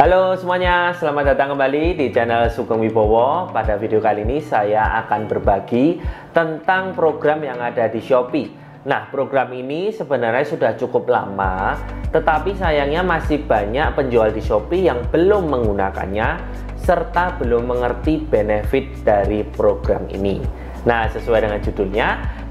Halo semuanya, selamat datang kembali di channel Sugeng Wibowo. Pada video kali ini saya akan berbagi tentang program yang ada di Shopee. Nah, program ini sebenarnya sudah cukup lama, tetapi sayangnya masih banyak penjual di Shopee yang belum menggunakannya serta belum mengerti benefit dari program ini. Nah, sesuai dengan judulnya,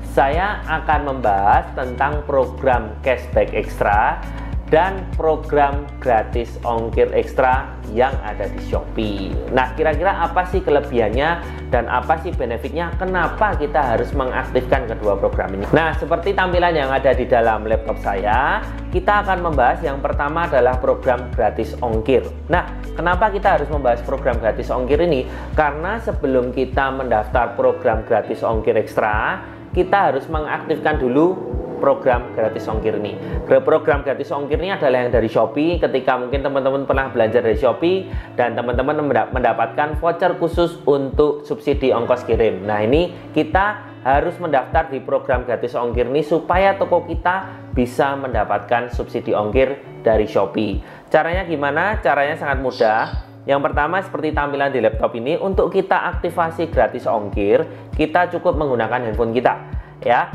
saya akan membahas tentang program cashback ekstra dan program gratis ongkir ekstra yang ada di Shopee. Nah, kira-kira apa sih kelebihannya dan apa sih benefitnya? Kenapa kita harus mengaktifkan kedua program ini? Nah, seperti tampilan yang ada di dalam laptop saya, kita akan membahas yang pertama adalah program gratis ongkir. Nah, kenapa kita harus membahas program gratis ongkir ini? Karena sebelum kita mendaftar program gratis ongkir ekstra, kita harus mengaktifkan dulu program gratis ongkir ini. Program gratis ongkir ini adalah yang dari Shopee. Ketika mungkin teman-teman pernah belanja dari Shopee dan teman-teman mendapatkan voucher khusus untuk subsidi ongkos kirim. Nah, ini kita harus mendaftar di program gratis ongkir ini supaya toko kita bisa mendapatkan subsidi ongkir dari Shopee. Caranya gimana? Caranya sangat mudah. Yang pertama, seperti tampilan di laptop ini, untuk kita aktifasi gratis ongkir, kita cukup menggunakan handphone kita, ya.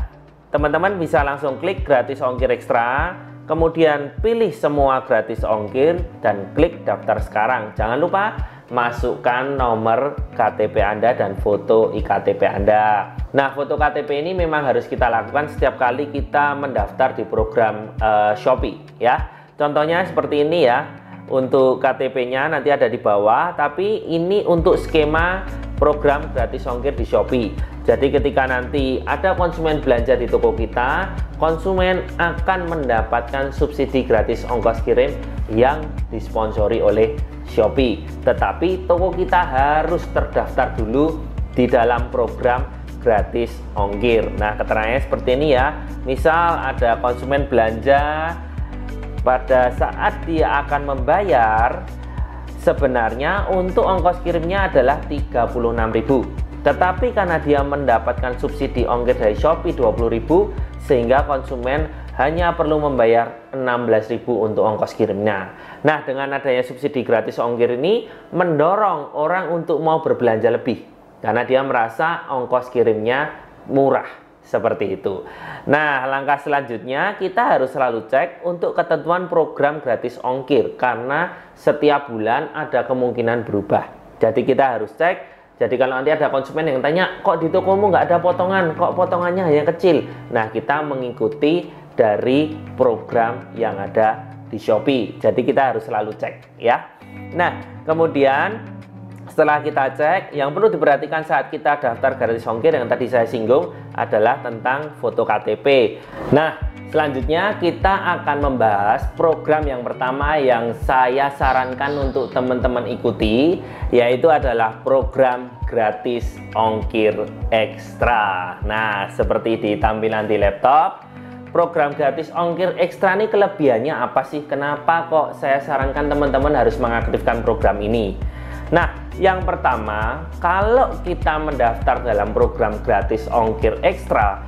Teman-teman bisa langsung klik gratis ongkir ekstra, kemudian pilih semua gratis ongkir dan klik daftar sekarang. Jangan lupa masukkan nomor KTP Anda dan foto iktp Anda. Nah, foto KTP ini memang harus kita lakukan setiap kali kita mendaftar di program Shopee, ya. Contohnya seperti ini ya. Untuk KTP-nya nanti ada di bawah, tapi ini untuk skema program gratis ongkir di Shopee. Jadi ketika nanti ada konsumen belanja di toko kita, konsumen akan mendapatkan subsidi gratis ongkos kirim yang disponsori oleh Shopee. Tetapi toko kita harus terdaftar dulu di dalam program gratis ongkir. Nah, keterangannya seperti ini ya. Misal ada konsumen belanja, pada saat dia akan membayar, sebenarnya untuk ongkos kirimnya adalah 36.000. Tetapi karena dia mendapatkan subsidi ongkir dari Shopee 20.000, sehingga konsumen hanya perlu membayar 16.000 untuk ongkos kirimnya. Nah, dengan adanya subsidi gratis ongkir ini mendorong orang untuk mau berbelanja lebih karena dia merasa ongkos kirimnya murah. Seperti itu. Nah, langkah selanjutnya kita harus selalu cek untuk ketentuan program gratis ongkir karena setiap bulan ada kemungkinan berubah. Jadi kita harus cek. Jadi kalau nanti ada konsumen yang tanya, kok di tokomu nggak ada potongan, kok potongannya hanya kecil. Nah, kita mengikuti dari program yang ada di Shopee. Jadi kita harus selalu cek ya. Nah, kemudian setelah kita cek, yang perlu diperhatikan saat kita daftar gratis ongkir yang tadi saya singgung adalah tentang foto KTP. Nah, selanjutnya kita akan membahas program yang pertama yang saya sarankan untuk teman-teman ikuti, yaitu adalah program gratis ongkir ekstra. Nah, seperti di tampilan di laptop, program gratis ongkir ekstra ini kelebihannya apa sih? Kenapa kok saya sarankan teman-teman harus mengaktifkan program ini? Nah, yang pertama, kalau kita mendaftar dalam program gratis ongkir ekstra,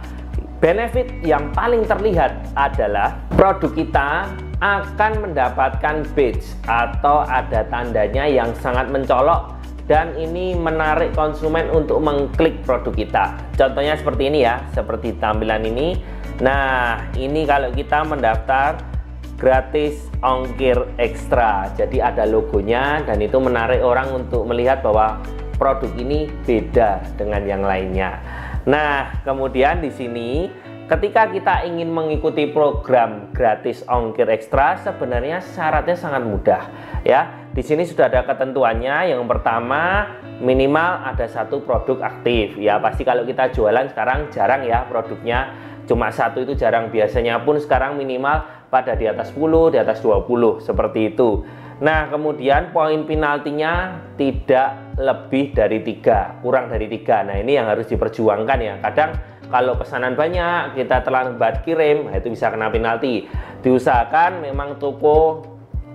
benefit yang paling terlihat adalah produk kita akan mendapatkan badge atau ada tandanya yang sangat mencolok dan ini menarik konsumen untuk mengklik produk kita. Contohnya seperti ini ya, seperti tampilan ini. Nah, ini kalau kita mendaftar gratis ongkir ekstra, jadi ada logonya dan itu menarik orang untuk melihat bahwa produk ini beda dengan yang lainnya. Nah, kemudian di sini ketika kita ingin mengikuti program gratis ongkir ekstra, sebenarnya syaratnya sangat mudah ya. Di sini sudah ada ketentuannya. Yang pertama, minimal ada satu produk aktif ya. Pasti kalau kita jualan sekarang jarang ya produknya, cuma satu itu jarang. Biasanya pun sekarang minimal pada di atas 10, di atas 20 seperti itu. Nah, kemudian poin penaltinya tidak lebih dari 3, kurang dari 3. Nah, ini yang harus diperjuangkan ya. Kadang kalau pesanan banyak, kita terlambat kirim, itu bisa kena penalti. Diusahakan memang toko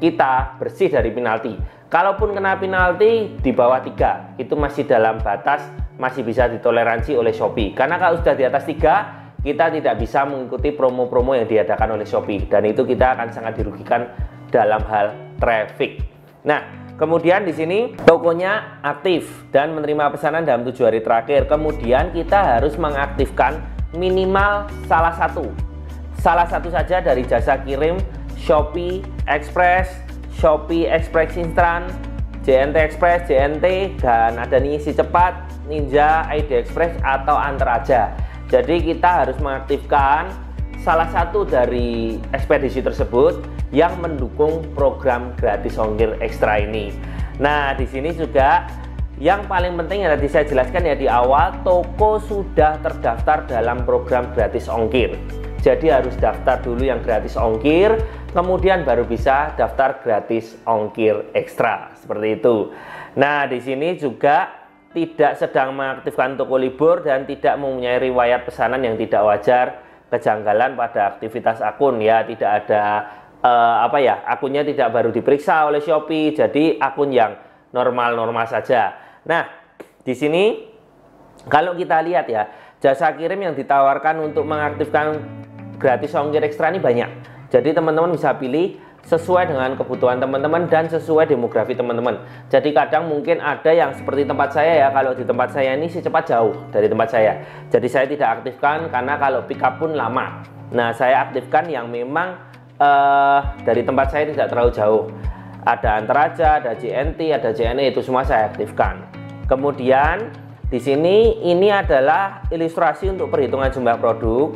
kita bersih dari penalti. Kalaupun kena penalti di bawah 3, itu masih dalam batas, masih bisa ditoleransi oleh Shopee. Karena kalau sudah di atas 3, kita tidak bisa mengikuti promo-promo yang diadakan oleh Shopee. Dan itu kita akan sangat dirugikan dalam hal traffic. Nah, kemudian di sini tokonya aktif dan menerima pesanan dalam 7 hari terakhir. Kemudian kita harus mengaktifkan minimal salah satu saja dari jasa kirim Shopee Express, Shopee Express Instan, JNT Express, JNT, dan ada ngisi cepat, Ninja, ID Express, atau Antar Aja. Jadi kita harus mengaktifkan salah satu dari ekspedisi tersebut yang mendukung program gratis ongkir ekstra ini. Nah, di sini juga yang paling penting yang tadi saya jelaskan ya di awal, toko sudah terdaftar dalam program gratis ongkir. Jadi harus daftar dulu yang gratis ongkir, kemudian baru bisa daftar gratis ongkir ekstra, seperti itu. Nah, di sini juga tidak sedang mengaktifkan toko libur dan tidak mempunyai riwayat pesanan yang tidak wajar, kejanggalan pada aktivitas akun ya, tidak ada akunnya tidak baru diperiksa oleh Shopee, jadi akun yang normal-normal saja. Nah, di sini kalau kita lihat ya, jasa kirim yang ditawarkan untuk mengaktifkan gratis ongkir ekstra ini banyak. Jadi teman-teman bisa pilih sesuai dengan kebutuhan teman-teman dan sesuai demografi teman-teman. Jadi kadang mungkin ada yang seperti tempat saya ya, kalau di tempat saya ini si cepat jauh dari tempat saya. Jadi saya tidak aktifkan karena kalau pick up pun lama. Nah, saya aktifkan yang memang dari tempat saya tidak terlalu jauh. Ada Antar Aja, ada JNT, ada JNE, itu semua saya aktifkan. Kemudian di sini ini adalah ilustrasi untuk perhitungan jumlah produk.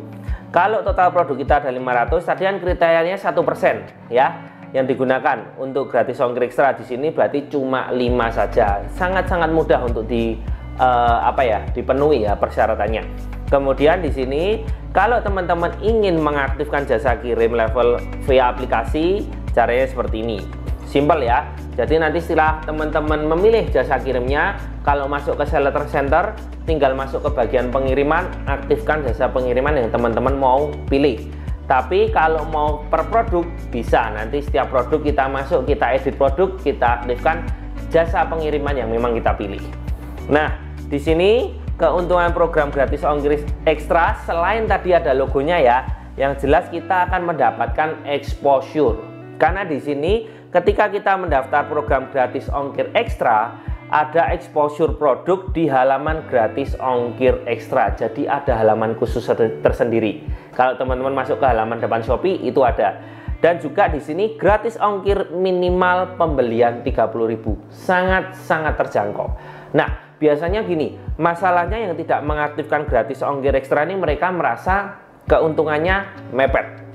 Kalau total produk kita ada 500, tadi kan kriterianya 1% ya yang digunakan untuk gratis ongkir ekstra. Di sini berarti cuma 5 saja. Sangat-sangat mudah untuk dipenuhi ya persyaratannya. Kemudian di sini kalau teman-teman ingin mengaktifkan jasa kirim level via aplikasi, caranya seperti ini. Simpel ya. Jadi nanti setelah teman-teman memilih jasa kirimnya, kalau masuk ke seller center, tinggal masuk ke bagian pengiriman, aktifkan jasa pengiriman yang teman-teman mau pilih. Tapi kalau mau per produk bisa, nanti setiap produk kita masuk, kita edit produk, kita aktifkan jasa pengiriman yang memang kita pilih. Nah, di sini keuntungan program gratis ongkir ekstra selain tadi ada logonya ya, yang jelas kita akan mendapatkan exposure. Karena di sini ketika kita mendaftar program gratis ongkir ekstra, ada exposure produk di halaman gratis ongkir ekstra. Jadi ada halaman khusus tersendiri. Kalau teman-teman masuk ke halaman depan Shopee itu ada. Dan juga di sini gratis ongkir minimal pembelian 30.000. Sangat-sangat terjangkau. Nah, biasanya gini, masalahnya yang tidak mengaktifkan gratis ongkir ekstra ini mereka merasa keuntungannya mepet.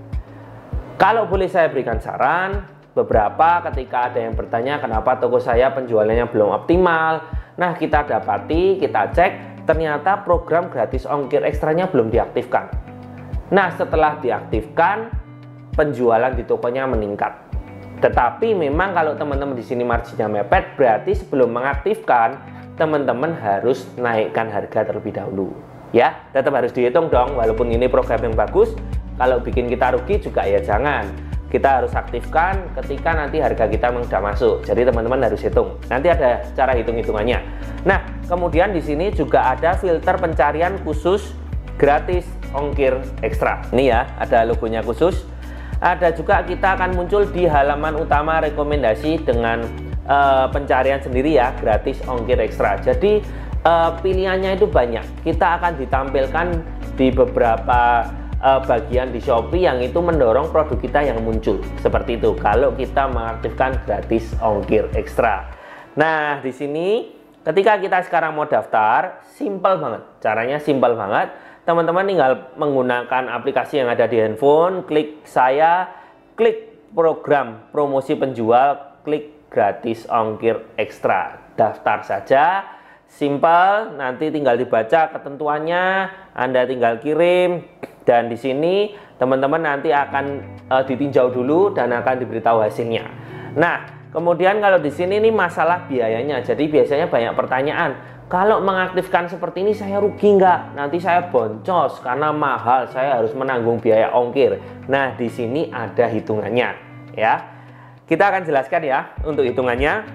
Kalau boleh saya berikan saran, beberapa ketika ada yang bertanya kenapa toko saya penjualannya belum optimal. Nah, kita dapati, kita cek, ternyata program gratis ongkir ekstranya belum diaktifkan. Nah, setelah diaktifkan, penjualan di tokonya meningkat. Tetapi memang kalau teman-teman di sini marginnya mepet, berarti sebelum mengaktifkan, teman-teman harus naikkan harga terlebih dahulu. Ya, tetap harus dihitung dong, walaupun ini program yang bagus, kalau bikin kita rugi juga ya jangan. Kita harus aktifkan ketika nanti harga kita sudah masuk. Jadi teman-teman harus hitung. Nanti ada cara hitung-hitungannya. Nah, kemudian di sini juga ada filter pencarian khusus gratis ongkir ekstra. Ini ya, ada logonya khusus. Ada juga kita akan muncul di halaman utama rekomendasi dengan pencarian sendiri ya, gratis ongkir ekstra. Jadi pilihannya itu banyak. Kita akan ditampilkan di beberapa bagian di Shopee yang itu mendorong produk kita yang muncul seperti itu kalau kita mengaktifkan gratis ongkir ekstra. Nah, di sini ketika kita sekarang mau daftar, simple banget. Caranya simple banget. Teman-teman tinggal menggunakan aplikasi yang ada di handphone, klik saya, klik program promosi penjual, klik gratis ongkir ekstra. Daftar saja. Simple, nanti tinggal dibaca ketentuannya, Anda tinggal kirim, dan di sini teman-teman nanti akan ditinjau dulu dan akan diberitahu hasilnya. Nah, kemudian kalau di sini nih masalah biayanya. Jadi biasanya banyak pertanyaan, kalau mengaktifkan seperti ini saya rugi nggak? Nanti saya boncos karena mahal, saya harus menanggung biaya ongkir. Nah, di sini ada hitungannya ya. Kita akan jelaskan ya untuk hitungannya.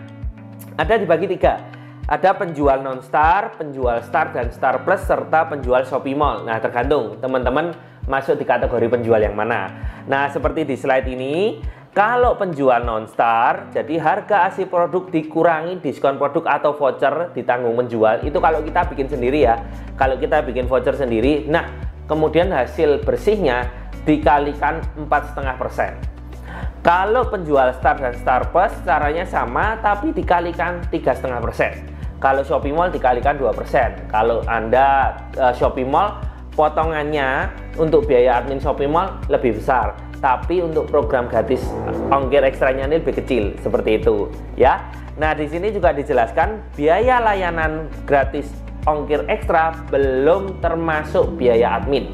Ada dibagi 3. Ada penjual non-star, penjual star dan star plus, serta penjual Shopee Mall. Nah, tergantung teman-teman masuk di kategori penjual yang mana. Nah, seperti di slide ini, kalau penjual non-star, jadi harga asli produk dikurangi diskon produk atau voucher ditanggung penjual. Itu kalau kita bikin sendiri ya. Kalau kita bikin voucher sendiri, nah kemudian hasil bersihnya dikalikan 4,5%. Kalau penjual star dan star plus caranya sama tapi dikalikan 3,5%. Kalau Shopee Mall dikalikan 2%. Kalau Anda Shopee Mall, potongannya untuk biaya admin Shopee Mall lebih besar, tapi untuk program gratis ongkir ekstranya ini lebih kecil, seperti itu ya. Nah, di sini juga dijelaskan biaya layanan gratis ongkir ekstra belum termasuk biaya admin.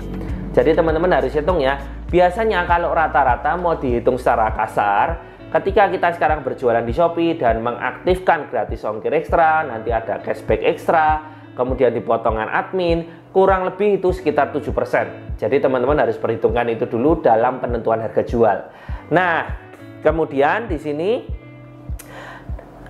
Jadi teman-teman harus hitung ya. Biasanya kalau rata-rata mau dihitung secara kasar, ketika kita sekarang berjualan di Shopee dan mengaktifkan gratis ongkir ekstra, nanti ada cashback ekstra, kemudian dipotongan admin, kurang lebih itu sekitar 7%. Jadi teman-teman harus perhitungkan itu dulu dalam penentuan harga jual. Nah, kemudian di sini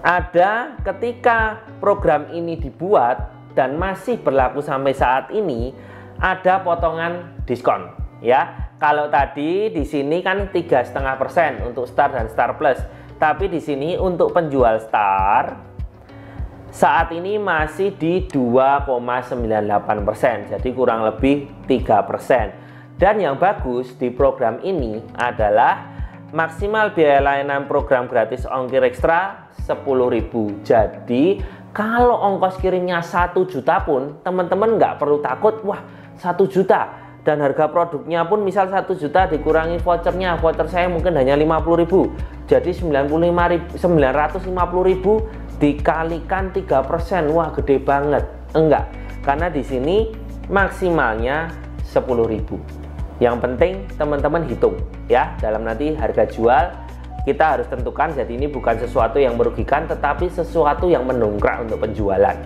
ada ketika program ini dibuat dan masih berlaku sampai saat ini, ada potongan diskon ya. Kalau tadi di sini kan 3,5% untuk Star dan Star Plus, tapi di sini untuk penjual Star saat ini masih di 2,98%, jadi kurang lebih 3%. Dan yang bagus di program ini adalah maksimal biaya layanan program gratis ongkir ekstra 10.000. Jadi kalau ongkos kirimnya 1 juta pun teman-teman nggak perlu takut, wah 1 juta. Dan harga produknya pun misal 1 juta dikurangi vouchernya, voucher saya mungkin hanya 50.000, jadi 950.000 dikalikan 3%, wah gede banget. Enggak, karena di sini maksimalnya 10.000. Yang penting teman-teman hitung ya, dalam nanti harga jual kita harus tentukan. Jadi ini bukan sesuatu yang merugikan, tetapi sesuatu yang mendongkrak untuk penjualan.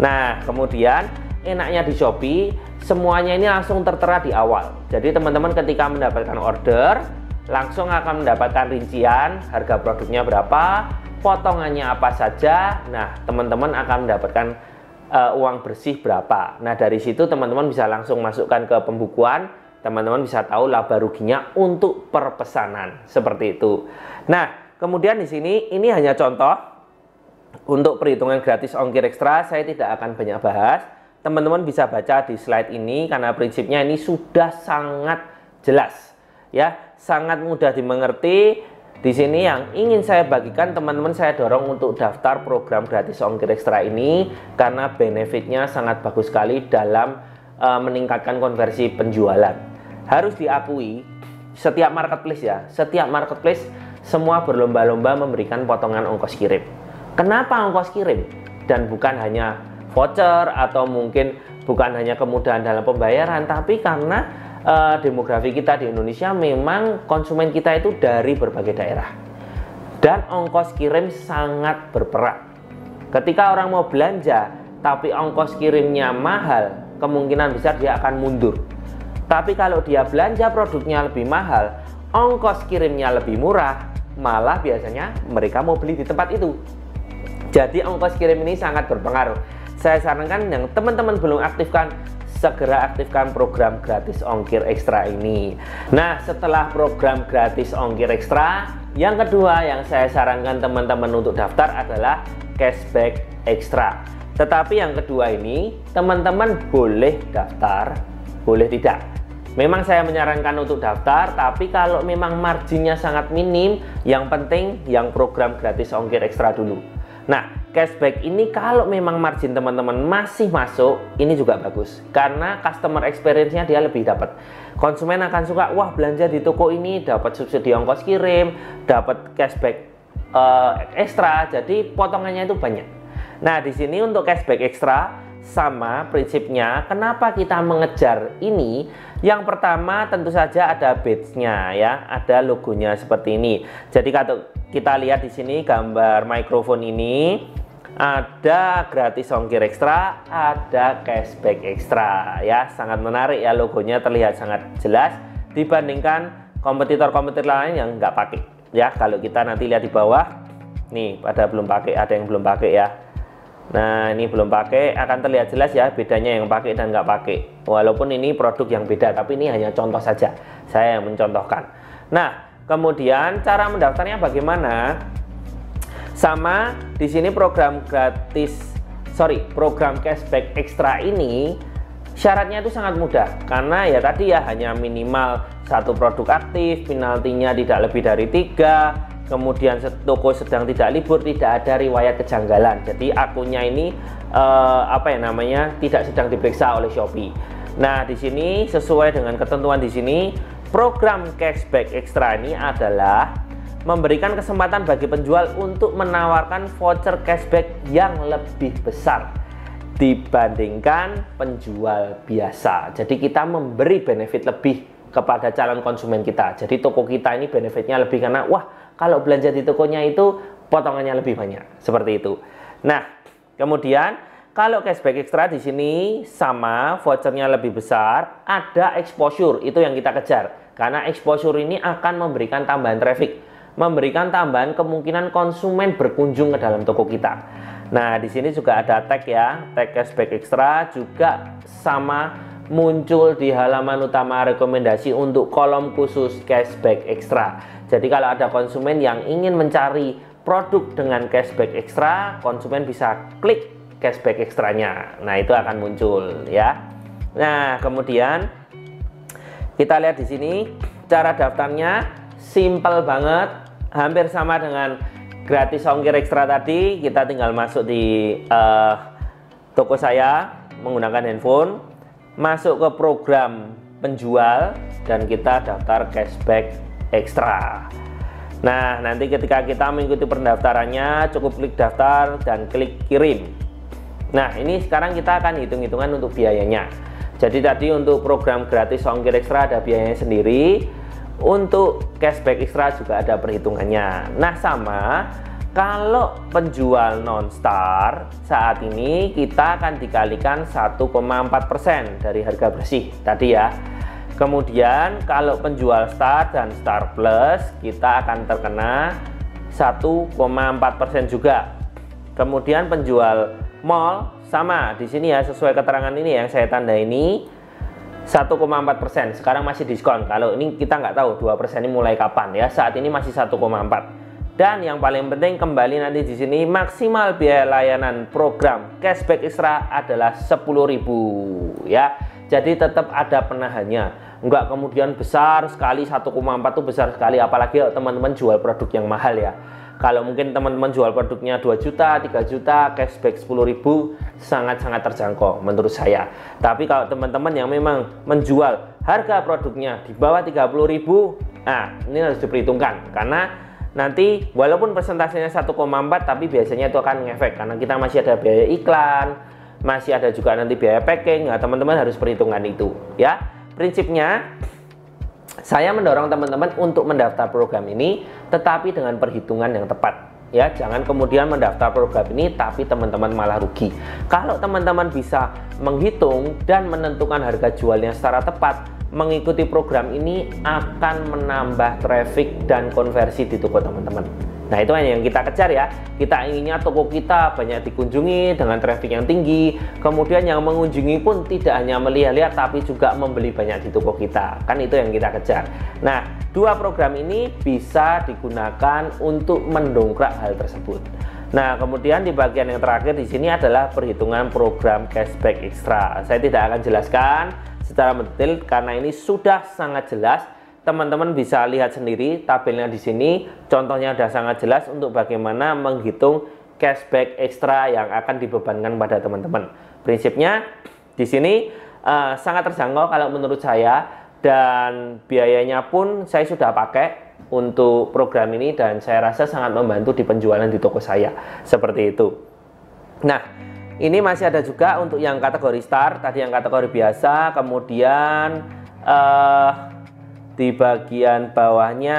Nah, kemudian enaknya di Shopee, semuanya ini langsung tertera di awal. Jadi teman-teman ketika mendapatkan order, langsung akan mendapatkan rincian harga produknya berapa, potongannya apa saja. Nah, teman-teman akan mendapatkan uang bersih berapa. Nah, dari situ teman-teman bisa langsung masukkan ke pembukuan. Teman-teman bisa tahu laba ruginya untuk per pesanan, seperti itu. Nah, kemudian di sini ini hanya contoh untuk perhitungan gratis ongkir ekstra. Saya tidak akan banyak bahas. Teman-teman bisa baca di slide ini karena prinsipnya ini sudah sangat jelas ya, sangat mudah dimengerti. Di sini yang ingin saya bagikan, teman-teman saya dorong untuk daftar program gratis ongkir ekstra ini karena benefitnya sangat bagus sekali dalam meningkatkan konversi penjualan. Harus diakui setiap marketplace ya, setiap marketplace semua berlomba-lomba memberikan potongan ongkos kirim. Kenapa ongkos kirim dan bukan hanya voucher atau mungkin bukan hanya kemudahan dalam pembayaran, tapi karena demografi kita di Indonesia memang konsumen kita itu dari berbagai daerah dan ongkos kirim sangat berperan. Ketika orang mau belanja tapi ongkos kirimnya mahal, kemungkinan besar dia akan mundur. Tapi kalau dia belanja produknya lebih mahal, ongkos kirimnya lebih murah, malah biasanya mereka mau beli di tempat itu. Jadi ongkos kirim ini sangat berpengaruh. Saya sarankan yang teman-teman belum aktifkan, segera aktifkan program gratis ongkir ekstra ini. Nah, setelah program gratis ongkir ekstra, yang kedua yang saya sarankan teman-teman untuk daftar adalah cashback ekstra. Tetapi yang kedua ini teman-teman boleh daftar, boleh tidak. Memang saya menyarankan untuk daftar, tapi kalau memang marginnya sangat minim, yang penting yang program gratis ongkir ekstra dulu. Nah, cashback ini kalau memang margin teman-teman masih masuk, ini juga bagus karena customer experience-nya dia lebih dapat. Konsumen akan suka, wah belanja di toko ini dapat subsidi ongkos kirim, dapat cashback ekstra, jadi potongannya itu banyak. Nah, di sini untuk cashback ekstra sama prinsipnya. Kenapa kita mengejar ini? Yang pertama tentu saja ada badge-nya ya, ada logonya seperti ini. Jadi kita lihat di sini gambar mikrofon ini, ada gratis ongkir ekstra, ada cashback ekstra ya. Sangat menarik ya, logonya terlihat sangat jelas dibandingkan kompetitor-kompetitor lain yang nggak pakai ya. Kalau kita nanti lihat di bawah nih, pada belum pakai, ada yang belum pakai ya. Nah, ini belum pakai, akan terlihat jelas ya bedanya yang pakai dan nggak pakai. Walaupun ini produk yang beda, tapi ini hanya contoh saja, saya yang mencontohkan. Nah, kemudian cara mendaftarnya bagaimana? Sama di sini program cashback ekstra ini syaratnya itu sangat mudah, karena ya tadi ya hanya minimal satu produk aktif, penaltinya tidak lebih dari 3, kemudian toko sedang tidak libur, tidak ada riwayat kejanggalan. Jadi akunnya ini tidak sedang diperiksa oleh Shopee. Nah, di sini sesuai dengan ketentuan di sini, program cashback ekstra ini adalah memberikan kesempatan bagi penjual untuk menawarkan voucher cashback yang lebih besar dibandingkan penjual biasa. Jadi kita memberi benefit lebih kepada calon konsumen kita. Jadi toko kita ini benefitnya lebih, karena wah, kalau belanja di tokonya itu potongannya lebih banyak, seperti itu. Nah, kemudian kalau cashback ekstra di sini sama, vouchernya lebih besar, ada exposure, itu yang kita kejar. Karena exposure ini akan memberikan tambahan traffic, memberikan tambahan kemungkinan konsumen berkunjung ke dalam toko kita. Nah, di sini juga ada tag ya, tag cashback ekstra juga sama muncul di halaman utama rekomendasi untuk kolom khusus cashback ekstra. Jadi kalau ada konsumen yang ingin mencari produk dengan cashback ekstra, konsumen bisa klik cashback ekstranya. Nah, itu akan muncul ya. Nah, kemudian kita lihat di sini cara daftarnya simple banget. Hampir sama dengan gratis ongkir ekstra tadi. Kita tinggal masuk di toko saya menggunakan handphone, masuk ke program penjual, dan kita daftar cashback ekstra. Nah, nanti ketika kita mengikuti pendaftarannya, cukup klik daftar dan klik kirim. Nah, ini sekarang kita akan hitung-hitungan untuk biayanya. Jadi tadi untuk program gratis ongkir ekstra ada biayanya sendiri. Untuk cashback ekstra juga ada perhitungannya. Nah, sama kalau penjual non-star saat ini kita akan dikalikan 1,4% dari harga bersih tadi ya. Kemudian kalau penjual star dan star plus kita akan terkena 1,4% juga. Kemudian penjual mall sama di sini ya, sesuai keterangan ini yang saya tanda ini 1,4%. Sekarang masih diskon. Kalau ini kita nggak tahu 2% ini mulai kapan ya. Saat ini masih 1,4. Dan yang paling penting kembali nanti di sini maksimal biaya layanan program cashback ekstra adalah 10.000 ya. Jadi tetap ada penahannya. Enggak kemudian besar sekali, 1,4 itu besar sekali, apalagi teman-teman jual produk yang mahal ya. Kalau mungkin teman-teman jual produknya 2 juta, 3 juta, cashback 10.000 sangat-sangat terjangkau menurut saya. Tapi kalau teman-teman yang memang menjual harga produknya di bawah 30.000, nah ini harus diperhitungkan. Karena nanti walaupun persentasenya 1,4, tapi biasanya itu akan ngefek. Karena kita masih ada biaya iklan, masih ada juga nanti biaya packing. Nah, teman-teman harus perhitungkan itu ya. Prinsipnya saya mendorong teman-teman untuk mendaftar program ini, tetapi dengan perhitungan yang tepat ya. Jangan kemudian mendaftar program ini tapi teman-teman malah rugi. Kalau teman-teman bisa menghitung dan menentukan harga jualnya secara tepat, mengikuti program ini akan menambah traffic dan konversi di toko teman-teman. Nah, itu yang kita kejar ya. Kita inginnya toko kita banyak dikunjungi dengan traffic yang tinggi. Kemudian yang mengunjungi pun tidak hanya melihat-lihat tapi juga membeli banyak di toko kita. Kan itu yang kita kejar. Nah, dua program ini bisa digunakan untuk mendongkrak hal tersebut. Nah, kemudian di bagian yang terakhir di sini adalah perhitungan program cashback ekstra. Saya tidak akan jelaskan secara mendetail karena ini sudah sangat jelas. Teman-teman bisa lihat sendiri tabelnya di sini, contohnya sudah sangat jelas untuk bagaimana menghitung cashback ekstra yang akan dibebankan pada teman-teman. Prinsipnya di sini sangat terjangkau kalau menurut saya, dan biayanya pun saya sudah pakai untuk program ini dan saya rasa sangat membantu di penjualan di toko saya, seperti itu. Nah, ini masih ada juga untuk yang kategori star, tadi yang kategori biasa, kemudian di bagian bawahnya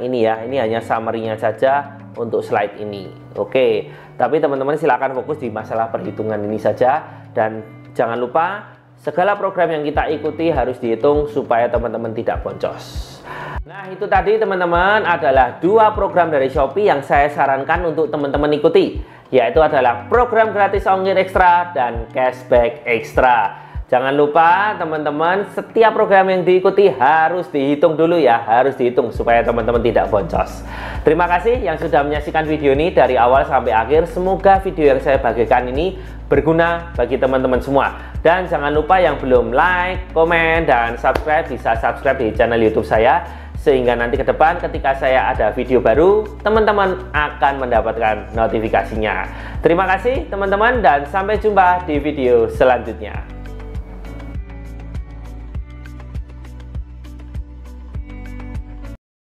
ini ya, ini hanya summary-nya saja. untuk slide ini. Oke, tapi teman-teman silakan fokus di masalah perhitungan ini saja, dan jangan lupa segala program yang kita ikuti harus dihitung supaya teman-teman tidak boncos. Nah, itu tadi teman-teman adalah 2 program dari Shopee yang saya sarankan untuk teman-teman ikuti, yaitu adalah program gratis ongkir ekstra dan cashback ekstra. Jangan lupa teman-teman, setiap program yang diikuti harus dihitung dulu ya, harus dihitung supaya teman-teman tidak boncos. Terima kasih yang sudah menyaksikan video ini dari awal sampai akhir. Semoga video yang saya bagikan ini berguna bagi teman-teman semua. Dan jangan lupa yang belum like, komen, dan subscribe bisa subscribe di channel YouTube saya, sehingga nanti ke depan ketika saya ada video baru, teman-teman akan mendapatkan notifikasinya. Terima kasih teman-teman, dan sampai jumpa di video selanjutnya.